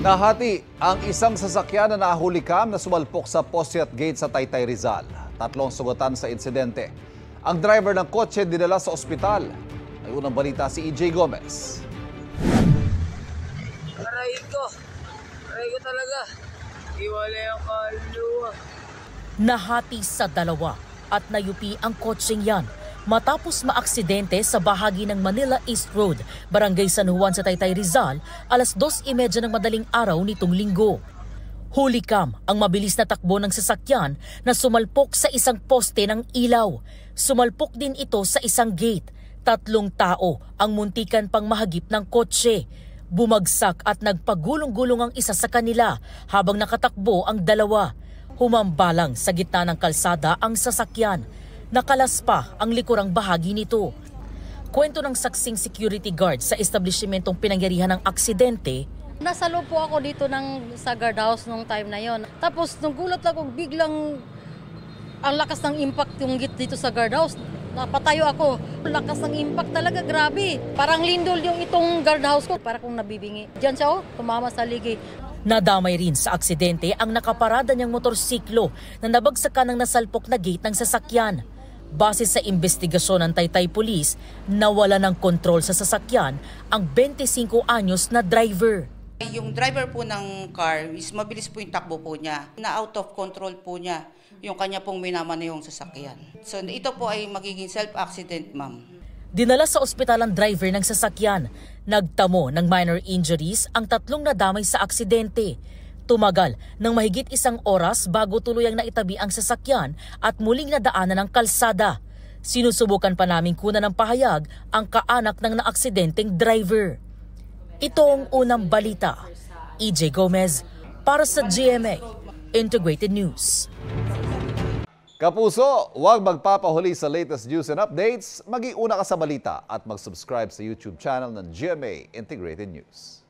Nahati ang isang sasakyan na nahulikam na sumalpok sa Posyat Gate sa Taytay, Rizal. 3 sugatan sa insidente. Ang driver ng kotse dinala sa ospital. May unang balita si EJ Gomez. Aray ko talaga. Iwalay ang kaluluwa. Nahati sa dalawa at nayupi ang kotseng yan matapos maaksidente sa bahagi ng Manila East Road, Barangay San Juan sa Taytay, Rizal, alas 2:30 ng madaling araw nitong linggo. Hulikam ang mabilis na takbo ng sasakyan na sumalpok sa isang poste ng ilaw. Sumalpok din ito sa isang gate. 3 tao ang muntikan pang mahagip ng kotse. Bumagsak at nagpagulong-gulong ang isa sa kanila habang nakatakbo ang dalawa. Humambalang sa gitna ng kalsada ang sasakyan. Nakalas pa ang likurang bahagi nito. Kwento ng saksing security guard sa establishmentong pinangyarihan ng aksidente. Nasa loob po ako dito sa guard house nung time na yon. Tapos nung gulat ako, biglang ang lakas ng impact yung gate dito sa guard house. Napatayo ako. Lakas ng impact talaga, grabe. Parang lindol yung itong guard house ko. Para kung nabibingi. Diyan siya tumama sa ligi. Nadamay rin sa aksidente ang nakaparada niyang motorsiklo na nabagsakan ng nasalpok na gate ng sasakyan. Base sa investigasyon ng Taytay Police, nawala ng kontrol sa sasakyan ang 25 anyos na driver. Yung driver po ng car, is mabilis po yung takbo po niya. Na out of control po niya yung kanya pong minamanehong sasakyan. So ito po ay magiging self-accident, ma'am. Dinala sa ospital ang driver ng sasakyan. Nagtamo ng minor injuries ang 3 nadamay sa aksidente. Tumagal ng mahigit 1 oras bago tuluyang naitabi ang sasakyan at muling nadaanan ng kalsada. Sinusubukan pa naming kunan ng pahayag ang kaanak ng naaksidenteng driver. Ito ang unang balita. EJ Gomez para sa GMA Integrated News. Kapuso, huwag magpapahuli sa latest news and updates. Maging una ka sa balita at mag-subscribe sa YouTube channel ng GMA Integrated News.